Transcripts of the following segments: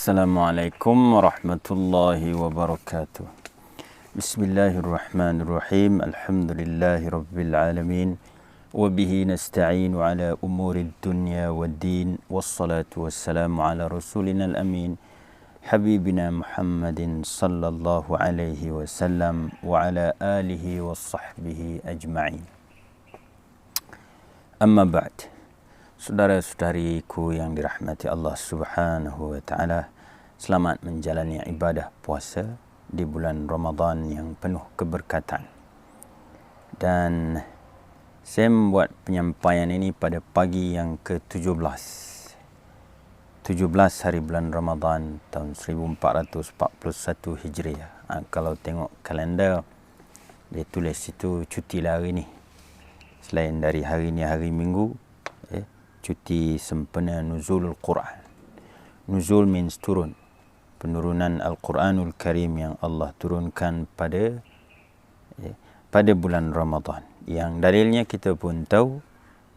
Assalamualaikum warahmatullahi wabarakatuh. Bismillahirrahmanirrahim. Alhamdulillahi rabbil alamin. Wabihi nasta'inu ala umuri dunya waddin. Wassalatu wassalamu ala rasulina al-amin. Habibina Muhammadin sallallahu alaihi wasallam. Wa ala alihi wa sahbihi ajma'in. Amma ba'd. Saudara-saudariku yang dirahmati Allah Subhanahu wa taala, selamat menjalani ibadah puasa di bulan Ramadan yang penuh keberkatan. Dan saya membuat penyampaian ini pada pagi yang ke-17. 17 hari bulan Ramadan tahun 1441 Hijriah. Kalau tengok kalender, dia tulis itu cuti lah hari ni. Selain dari hari ni hari Minggu, cuti sempena nuzulul Quran. Nuzul means turun. Penurunan Al-Quranul Karim yang Allah turunkan pada bulan Ramadan. Yang dalilnya kita pun tahu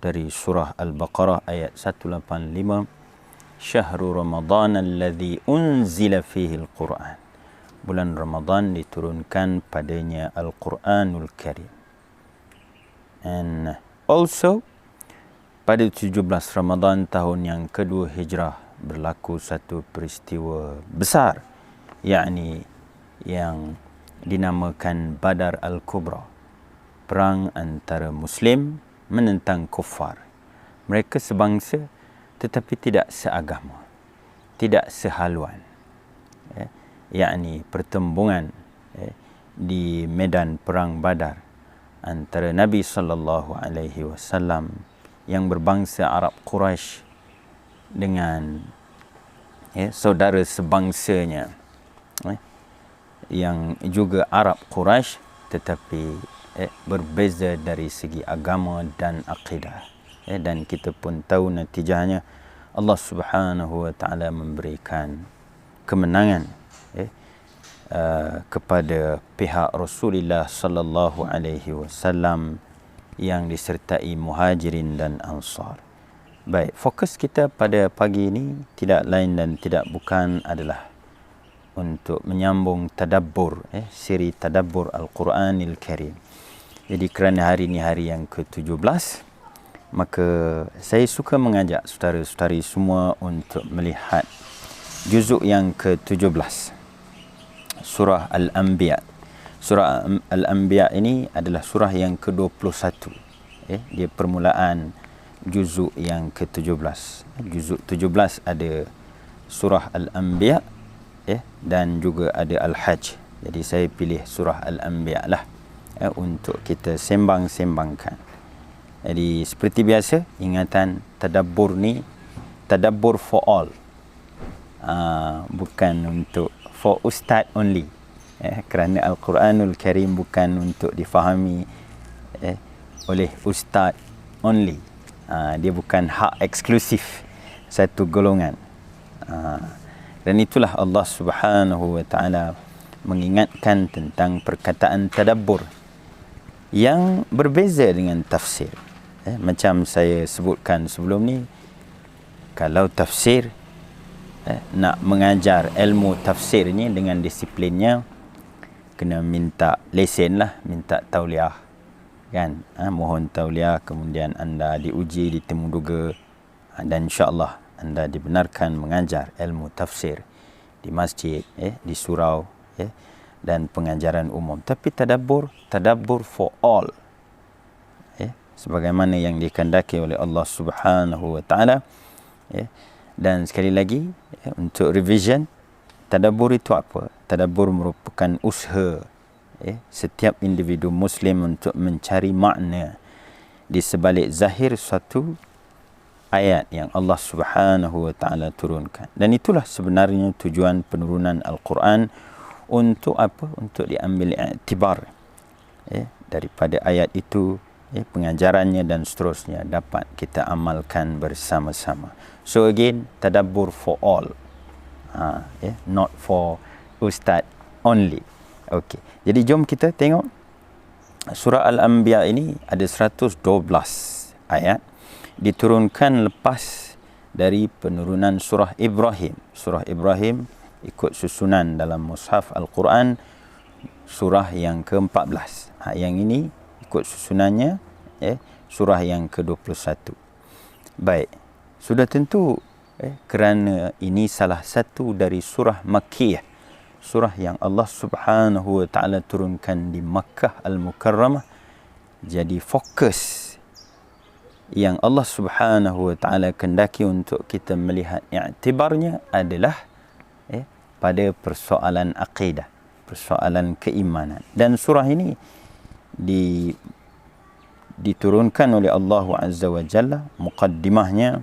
dari surah Al-Baqarah ayat 185. Syahrul Ramadan alladhi unzila fihi Al-Quran. Bulan Ramadan diturunkan padanya Al-Quranul Karim. And also pada 17 Ramadan tahun yang kedua Hijrah berlaku satu peristiwa besar, yakni yang dinamakan Badar Al-Kubra, perang antara Muslim menentang kufar. Mereka sebangsa tetapi tidak seagama, tidak sehaluan. Yakni pertembungan di medan perang Badar antara Nabi sallallahu alaihi wasallam yang berbangsa Arab Quraisy dengan saudara sebangsanya yang juga Arab Quraisy tetapi berbeza dari segi agama dan akidah. Dan kita pun tahu natijahnya Allah Subhanahu wa taala memberikan kemenangan kepada pihak Rasulullah sallallahu alaihi wasallam yang disertai Muhajirin dan Ansar. Baik, fokus kita pada pagi ini tidak lain dan tidak bukan adalah untuk menyambung tadabbur, siri tadabbur Al-Quranil Karim. Jadi kerana hari ini hari yang ke-17, maka saya suka mengajak saudara-saudari semua untuk melihat juzuk yang ke-17, surah Al-Anbiya. Surah Al-Anbiya ini adalah surah yang ke-21. Dia permulaan juzuk yang ke-17. Juzuk 17 ada surah Al-Anbiya dan juga ada Al-Hajj. Jadi saya pilih surah Al-Anbiya lah untuk kita sembang-sembangkan. Jadi seperti biasa, ingatan tadabbur ni tadabbur for all. Bukan untuk for ustaz only. Kerana Al-Quranul Karim bukan untuk difahami oleh ustaz only. Dia bukan hak eksklusif satu golongan. Dan itulah Allah Subhanahu wa taala mengingatkan tentang perkataan tadabbur yang berbeza dengan tafsir. Macam saya sebutkan sebelum ni, kalau tafsir nak mengajar ilmu tafsir ni dengan disiplinnya, kena minta lesen lah, minta tauliah kan, mohon tauliah, kemudian anda diuji di Temuduga, dan insyaAllah anda dibenarkan mengajar ilmu tafsir di masjid, di surau, dan pengajaran umum. Tapi tadabbur for all, sebagaimana yang dikehendaki oleh Allah Subhanahu wa taala. Dan sekali lagi, untuk revision, tadabbur itu apa? Tadabbur merupakan usaha setiap individu Muslim untuk mencari makna di sebalik zahir suatu ayat yang Allah Subhanahu wa taala turunkan. Dan itulah sebenarnya tujuan penurunan Al-Quran. Untuk apa? Untuk diambil iktibar daripada ayat itu, pengajarannya dan seterusnya dapat kita amalkan bersama-sama. So again, tadabbur for all. Not for ustaz only. Okey. Jadi jom kita tengok surah Al-Anbiya ini ada 112 ayat, diturunkan lepas dari penurunan surah Ibrahim. Surah Ibrahim ikut susunan dalam mushaf Al-Quran surah yang ke-14. Yang ini ikut susunannya surah yang ke-21. Baik, sudah tentu kerana ini salah satu dari surah Makkiyah, surah yang Allah Subhanahu wa taala turunkan di Makkah Al-Mukarramah. Jadi fokus yang Allah Subhanahu wa taala kendaki untuk kita melihat iktibarnya adalah pada persoalan akidah, persoalan keimanan. Dan surah ini diturunkan oleh Allah Azza wa Jalla, muqaddimahnya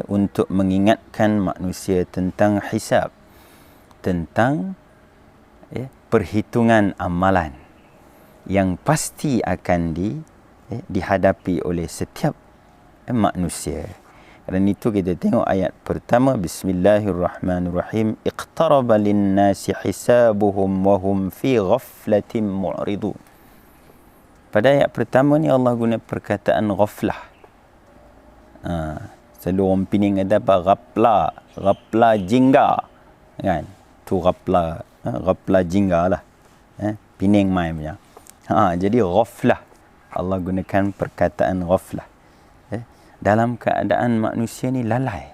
untuk mengingatkan manusia tentang hisab, tentang perhitungan amalan yang pasti akan dihadapi oleh setiap manusia. Kerana itu kita tengok ayat pertama, Bismillahirrahmanirrahim, iqtaraba linnasi hisabuhum wa hum fi ghaflatin mu'ridun. Pada ayat pertama ni Allah guna perkataan ghaflah. Selalu orang Pening kata apa? Ghaflah jingga. Kan? Tu ghaflah jingga lah. Pening mai punya. Jadi ghaflah. Allah gunakan perkataan ghaflah. Dalam keadaan manusia ni lalai.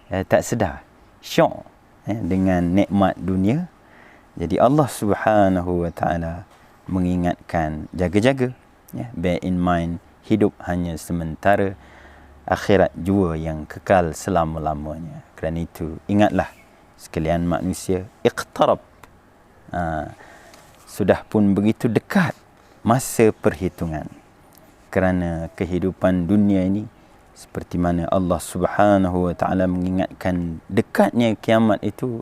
Tak sedar. Syok dengan nikmat dunia. Jadi Allah Subhanahu wa taala mengingatkan, jaga-jaga. Bear in mind, hidup hanya sementara, akhirat jua yang kekal selama-lamanya. Kerana itu, ingatlah sekalian manusia, iqtarab. Sudah pun begitu dekat masa perhitungan. Kerana kehidupan dunia ini, seperti mana Allah Subhanahu wa taala mengingatkan dekatnya kiamat itu,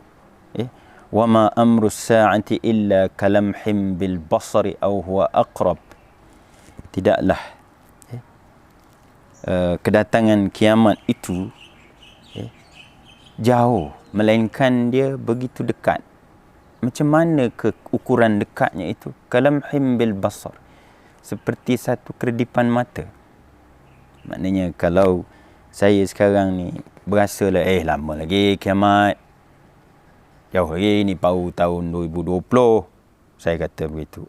wa ma amru as-sa'ati illa kalamhim bil basari aw huwa aqrab. Tidaklah kedatangan kiamat itu jauh, melainkan dia begitu dekat. Macam mana ukuran dekatnya itu? Kalamhim bil basar, seperti satu kedipan mata. Maknanya kalau saya sekarang ni berasalah lama lagi kiamat, jauh lagi ni baru tahun 2020, saya kata begitu.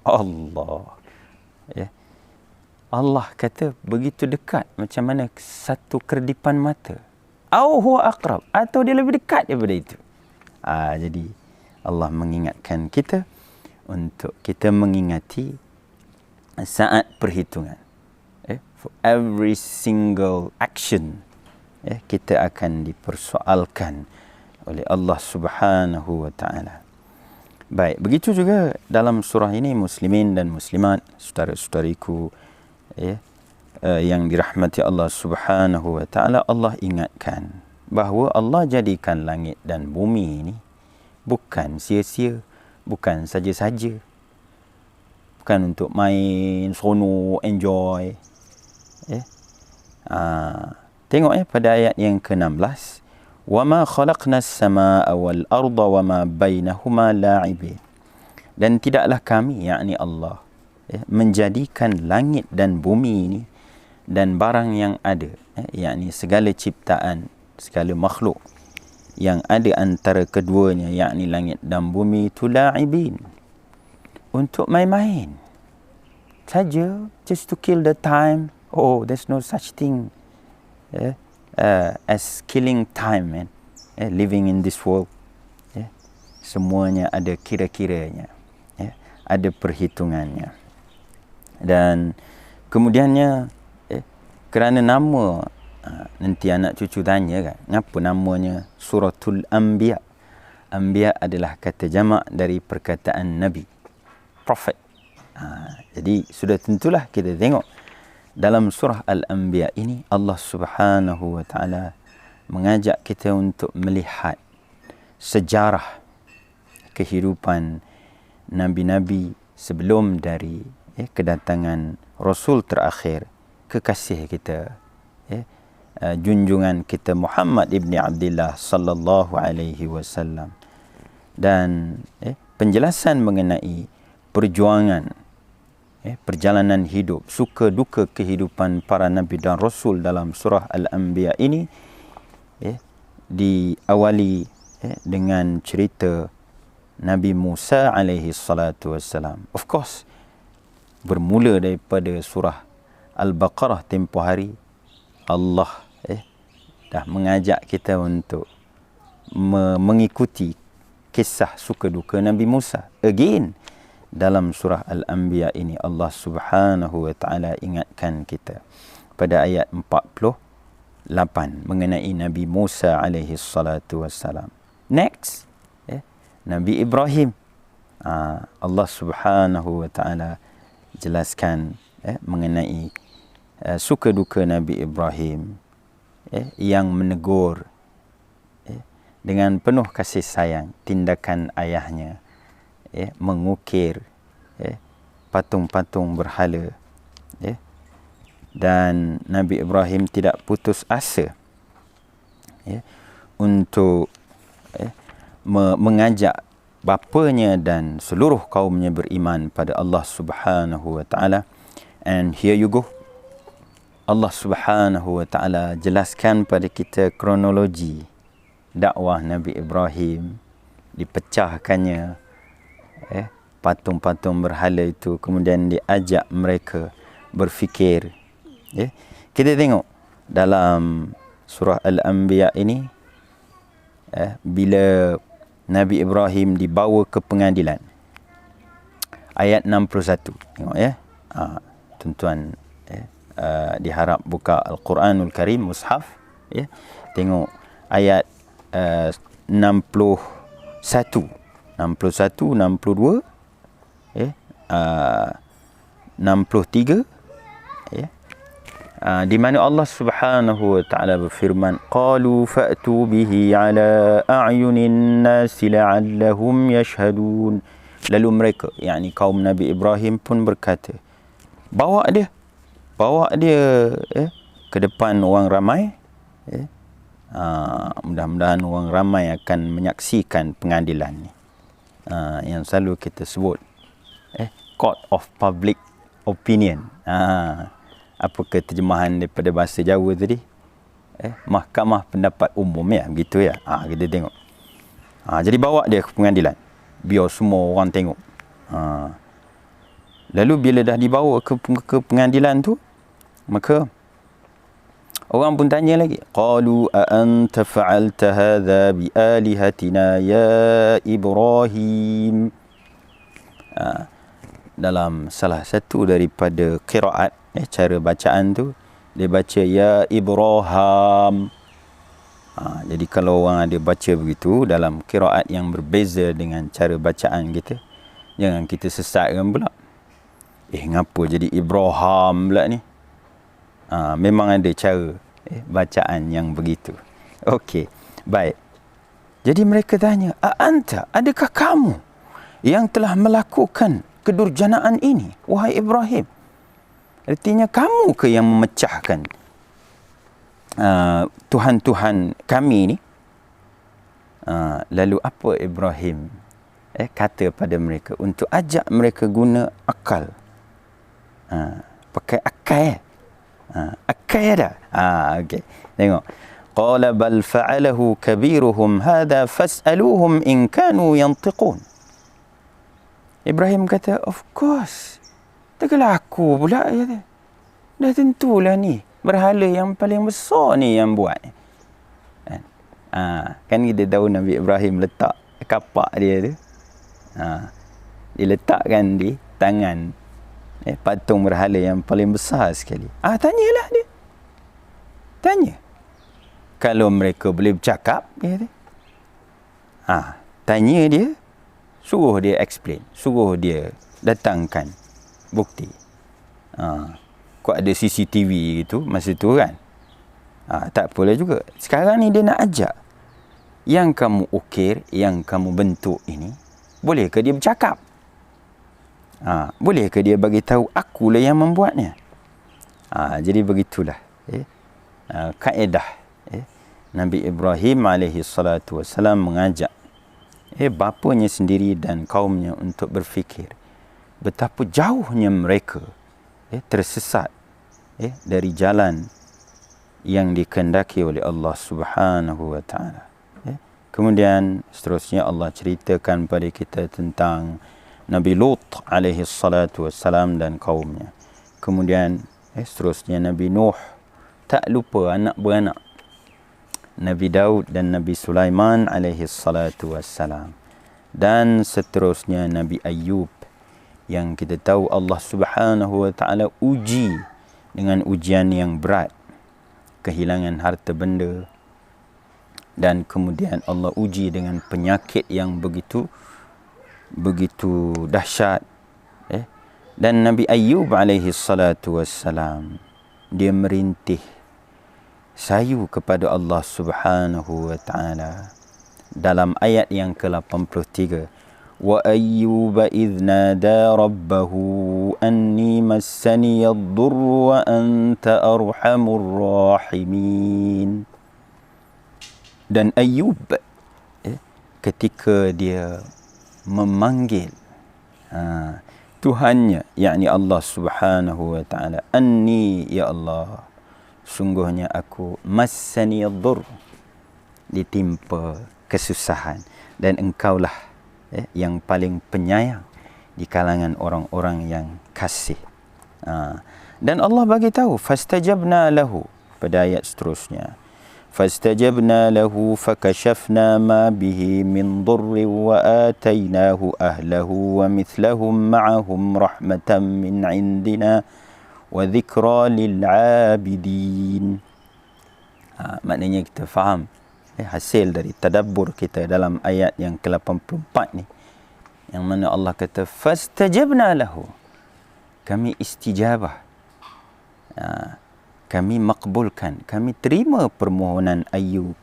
Allah kata begitu dekat, macam mana satu kedipan mata. Au huwa aqrab, atau dia lebih dekat daripada itu. Jadi Allah mengingatkan kita untuk kita mengingati saat perhitungan. For every single action, kita akan dipersoalkan oleh Allah Subhanahu wa taala. Baik, begitu juga dalam surah ini, muslimin dan muslimat, saudara-saudariku yang dirahmati Allah Subhanahu wa taala, Allah ingatkan bahawa Allah jadikan langit dan bumi ini bukan sia-sia, bukan saja-saja, bukan untuk main, seronok, enjoy. Tengok pada ayat yang ke-16, وَمَا خَلَقْنَا السَّمَاءَ وَالْأَرْضَ وَمَا بَيْنَهُمَا لَاعِبِينَ. Dan tidaklah kami, yakni Allah, menjadikan langit dan bumi ini dan barang yang ada, yakni segala ciptaan, segala makhluk yang ada antara keduanya, yakni langit dan bumi itu, la'ibin, untuk main-main saja, just to kill the time. There's no such thing as killing time, man. Living in this world, semuanya ada kira-kiranya, ada perhitungannya. Dan kemudiannya, kerana nama, nanti anak cucu tanya kan, kenapa namanya Suratul Anbiya? Anbiya adalah kata jamak dari perkataan Nabi, Prophet. Jadi sudah tentulah kita tengok dalam surah Al-Anbiya ini, Allah Subhanahu wa taala mengajak kita untuk melihat sejarah kehidupan nabi-nabi sebelum dari kedatangan Rasul terakhir, kekasih kita, junjungan kita Muhammad ibni Abdullah sallallahu alaihi wasallam, dan penjelasan mengenai perjuangan perjalanan hidup, suka duka kehidupan para nabi dan rasul dalam surah Al-Anbiya ini diawali dengan cerita Nabi Musa alaihi salatu wassalam. Of course, bermula daripada surah Al-Baqarah tempoh hari, Allah dah mengajak kita untuk mengikuti kisah suka duka Nabi Musa. Again, dalam surah Al-Anbiya ini Allah Subhanahu wa taala ingatkan kita pada ayat 48 mengenai Nabi Musa alaihi salatu wassalam. Next, Nabi Ibrahim. Allah Subhanahu wa taala jelaskan mengenai suka duka Nabi Ibrahim yang menegur dengan penuh kasih sayang tindakan ayahnya mengukir patung-patung berhala, dan Nabi Ibrahim tidak putus asa untuk mengajak bapanya dan seluruh kaumnya beriman pada Allah Subhanahu wa taala. And here you go, Allah Subhanahu wa taala jelaskan pada kita kronologi dakwah Nabi Ibrahim, dipecahkannya patung-patung berhala itu, kemudian diajak mereka berfikir. Kita tengok dalam surah Al-Anbiya ini, bila Nabi Ibrahim dibawa ke pengadilan, ayat 61. Tengok tuan-tuan diharap buka Al-Quranul Karim mushaf, tengok ayat 61, 62, 63, di mana Allah Subhanahu wa taala berfirman, qalu fa'tu bihi ala a'yunin nas la'allahum yashhadun. Lalu mereka, yakni kaum Nabi Ibrahim pun berkata, bawa dia ke depan orang ramai, mudah-mudahan orang ramai akan menyaksikan pengadilan ni, yang selalu kita sebut court of public opinion. Apakah terjemahan daripada bahasa Jawa tadi? Mahkamah pendapat umum, begitu ya. Kita tengok. Jadi bawa dia ke pengadilan, biar semua orang tengok. Lalu bila dah dibawa ke pengadilan tu, maka orang pun tanya lagi, qalu a anta fa'alta hadha bi alihatina ya Ibrahim. Dalam salah satu daripada qiraat, cara bacaan tu, dia baca ya Ibrahim. Jadi kalau orang ada baca begitu dalam qiraat yang berbeza dengan cara bacaan kita, jangan kita sesatkan pula. Ngapa jadi Ibrahim pula ni? Memang ada cara bacaan yang begitu. Okey, baik. Jadi mereka tanya, anta, adakah kamu yang telah melakukan kedurjanaan ini, wahai Ibrahim? Artinya kamu ke yang memecahkan Tuhan-Tuhan kami ni? Lalu apa Ibrahim kata pada mereka untuk ajak mereka guna akal? Pakai akal akal ada. Okey, tengok. Qala bal fa'alahu kabiruhum hadha fas'aluhum in kanu yantiqun. Ibrahim kata, of course, takkanlah aku pula. Dah tentulah ni berhala yang paling besar ni yang buat. Kan kita tahu Nabi Ibrahim letak kapak dia tu, diletakkan di tangan patung berhala yang paling besar sekali. Tanyalah dia. Tanya. Kalau mereka boleh bercakap, dia tanya dia, suruh dia explain, suruh dia datangkan bukti. Kok ada CCTV gitu masa tu kan? Tak apalah juga. Sekarang ni dia nak ajak, yang kamu ukir, yang kamu bentuk ini, bolehkah dia bercakap? Bolehkah dia bagi tahu akulah yang membuatnya? Jadi begitulah kaedah Nabi Ibrahim alaihi salatu wassalam mengajak bapanya sendiri dan kaumnya untuk berfikir betapa jauhnya mereka tersesat dari jalan yang dikehendaki oleh Allah Subhanahu wa taala. Kemudian seterusnya Allah ceritakan pada kita tentang Nabi Lut alaihi salatu wassalam dan kaumnya. Kemudian seterusnya Nabi Nuh, tak lupa anak beranak Nabi Daud dan Nabi Sulaiman alaihi salatu wassalam. Dan seterusnya Nabi Ayub, yang kita tahu Allah Subhanahu wa taala uji dengan ujian yang berat, kehilangan harta benda, dan kemudian Allah uji dengan penyakit yang begitu dahsyat. Dan Nabi Ayub alaihi salatu wassalam, dia merintih sayu kepada Allah Subhanahu wa taala dalam ayat yang ke-83. Wa ayyuba idh nada rabbahu anni massani ad-durru wa anta arhamur rahimin. Dan Ayub ketika dia memanggil Tuhannya, yakni Allah Subhanahu wa taala, anni, ya Allah, sungguhnya aku, massani ad-durr, ditimpa kesusahan, dan engkaulah yang paling penyayang di kalangan orang-orang yang kasih. Dan Allah bagi tahu, fastajabna lahu, pada ayat seterusnya, fastajabna lahu fakashafna ma bihi min dhurri wa atainahu ahlahu wa mithlahum ma'ahum rahmatan min indina wa dhikra lil abidin. Maknanya kita faham hasil dari tadabbur kita dalam ayat yang ke-84 ni, yang mana Allah kata fastajabna lahu, kami istijabah, kami makbulkan, kami terima permohonan Ayub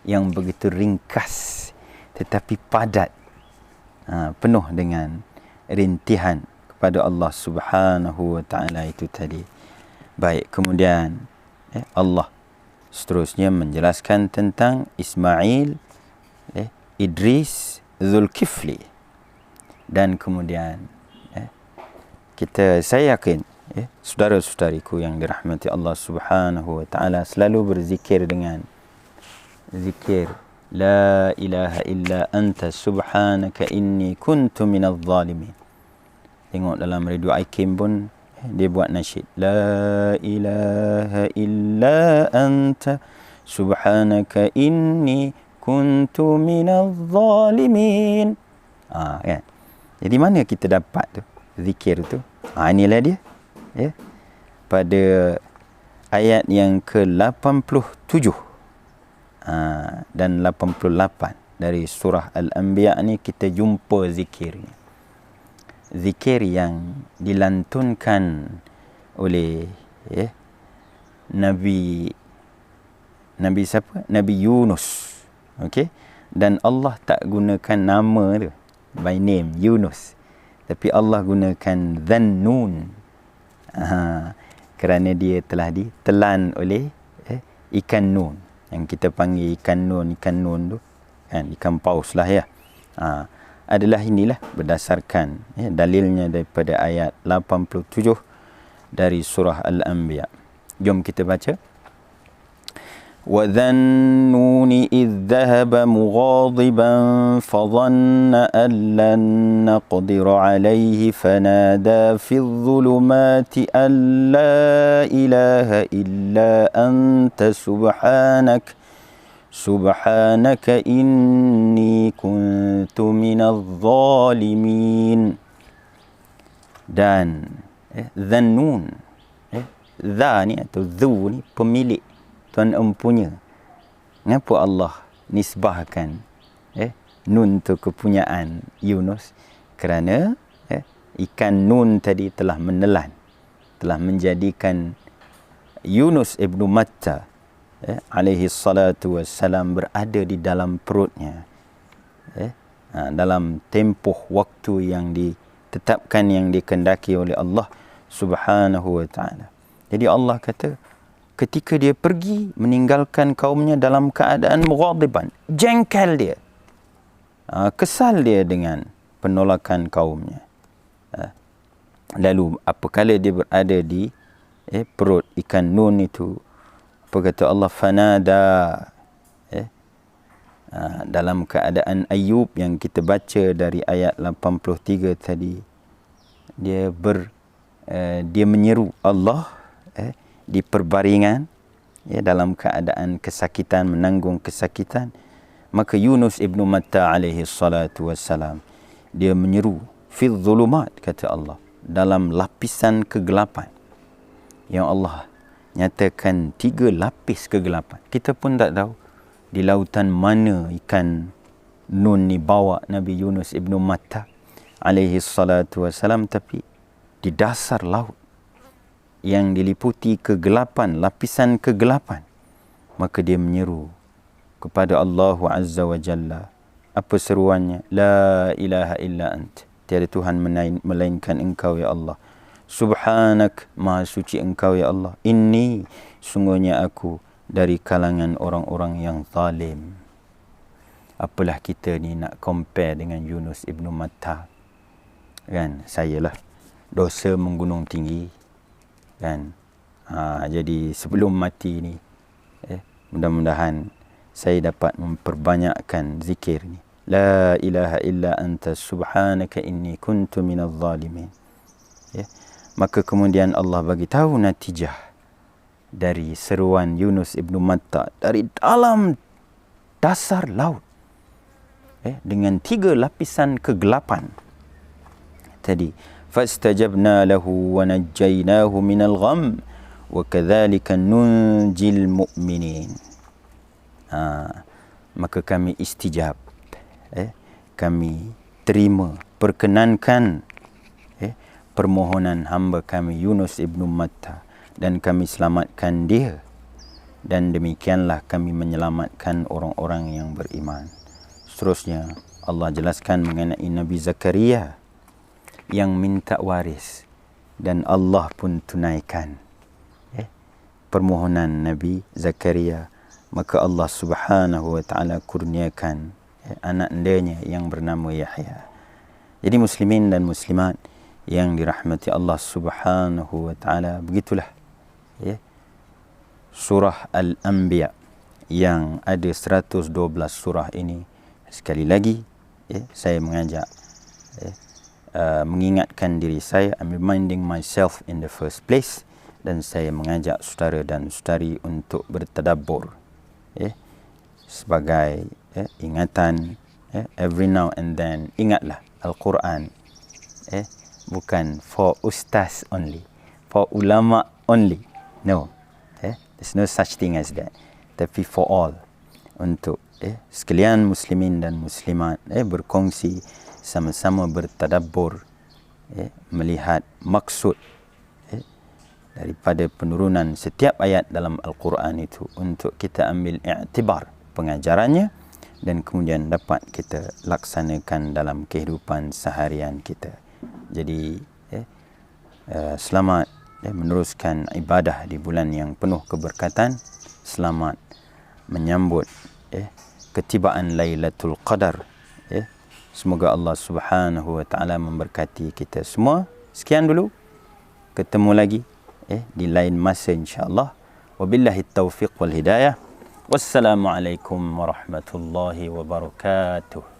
yang begitu ringkas tetapi padat, penuh dengan rintihan kepada Allah Subhanahu wa taala itu tadi. Baik, kemudian Allah seterusnya menjelaskan tentang Ismail, Idris, Zulkifli, dan kemudian saya yakin saudara-saudariku yang dirahmati Allah Subhanahu wa taala selalu berzikir dengan zikir la ilaha illa anta subhanaka inni kuntu minadh zalimin. Tengok dalam radio IKIM pun dia buat nasyid, la ilaha illa anta subhanaka inni kuntu minadh zalimin. Kan? Jadi mana kita dapat tu zikir tu? Inilah dia. Pada ayat yang ke-87 dan 88 dari surah Al-Anbiya ni kita jumpa zikir ni. Zikir yang dilantunkan oleh Nabi siapa? Nabi Yunus. Okey. Dan Allah tak gunakan nama tu by name Yunus, tapi Allah gunakan Dhannun. Kerana dia telah ditelan oleh ikan nun, yang kita panggil ikan nun tu kan, ikan paus lah ya. Adalah inilah berdasarkan dalilnya daripada ayat 87 dari surah Al-Anbiya. Jom kita baca. وَذَا النُّونِ إِذْ ذَهَبَ مُغَاضِبًا فَظَنَّ أَن لَّن نَّقْدِرَ عَلَيْهِ فَنَادَىٰ فِي الظُّلُمَاتِ أَن لَّا إِلَٰهَ إِلَّا أَنتَ سُبْحَانَكَ إِنِّي كُنتُ مِنَ الظَّالِمِينَ. Dan Dhannun, Dha ni atau Dhu ni pemilik, tuan empunya. Kenapa Allah nisbahkan nun tu kepunyaan Yunus? Kerana ikan nun tadi telah menelan, telah menjadikan Yunus ibnu Matta alaihi salatu wassalam berada di dalam perutnya dalam tempoh waktu yang ditetapkan, yang dikehendaki oleh Allah Subhanahu wa taala. Jadi Allah kata ketika dia pergi meninggalkan kaumnya dalam keadaan mughadiban, jengkel dia, kesal dia dengan penolakan kaumnya, Lalu apabila dia berada di perut ikan nun itu, apa kata Allah, fanada, dalam keadaan Ayub yang kita baca dari ayat 83 tadi, dia menyeru Allah di perbaringan, dalam keadaan kesakitan, menanggung kesakitan. Maka Yunus ibnu Matta alaihi salatu wassalam, dia menyeru fi dhulumat, kata Allah, dalam lapisan kegelapan. Yang Allah nyatakan 3 lapis kegelapan. Kita pun tak tahu di lautan mana ikan nun ni bawa Nabi Yunus ibnu Matta alaihi salatu wassalam, tapi di dasar laut yang diliputi kegelapan, lapisan kegelapan. Maka dia menyeru kepada Allah Azza wa Jalla. Apa seruannya? La ilaha illa ant, tiada Tuhan melainkan Engkau ya Allah. Subhanak, maha suci Engkau ya Allah. Inni, sungguhnya aku dari kalangan orang-orang yang zalim. Apalah kita ni nak compare dengan Yunus ibnu Matta, kan? Sayalah dosa menggunung tinggi, kan? Jadi sebelum mati ni, mudah-mudahan saya dapat memperbanyakkan zikir ni. La ilaha illa anta subhanaka inni kuntu minaz zalimin. Maka kemudian Allah bagi tahu natijah dari seruan Yunus ibnu Matta dari dalam dasar laut, dengan 3 lapisan kegelapan tadi. Fastajabna lahu wa najjaynahu minal gham wa kadzalika nunjil mu'minin. Maka kami istijab, kami terima, perkenankan permohonan hamba kami Yunus ibnu Matta, dan kami selamatkan dia, dan demikianlah kami menyelamatkan orang-orang yang beriman. Seterusnya Allah jelaskan mengenai Nabi Zakaria yang minta waris, dan Allah pun tunaikan permohonan Nabi Zakaria. Maka Allah Subhanahu wa taala kurniakan anak andanya yang bernama Yahya. Jadi muslimin dan muslimat yang dirahmati Allah Subhanahu wa taala, begitulah surah Al-Anbiya yang ada 112 surah ini. Sekali lagi saya mengajak, mengingatkan diri saya, I'm reminding myself in the first place, dan saya mengajak saudara dan saudari untuk bertadabbur, sebagai ingatan, every now and then. Ingatlah Al-Quran bukan for ustaz only, for ulama only. No, there's no such thing as that. Tapi for all, untuk sekalian muslimin dan muslimat berkongsi, sama-sama bertadabbur, melihat maksud daripada penurunan setiap ayat dalam Al-Quran itu, untuk kita ambil i'tibar pengajarannya, dan kemudian dapat kita laksanakan dalam kehidupan seharian kita. Jadi selamat meneruskan ibadah di bulan yang penuh keberkatan. Selamat menyambut ketibaan Lailatul Qadar. Semoga Allah Subhanahu wa taala memberkati kita semua. Sekian dulu, ketemu lagi di lain masa insya-Allah. Wabillahi taufiq wal hidayah. Wassalamualaikum warahmatullahi wabarakatuh.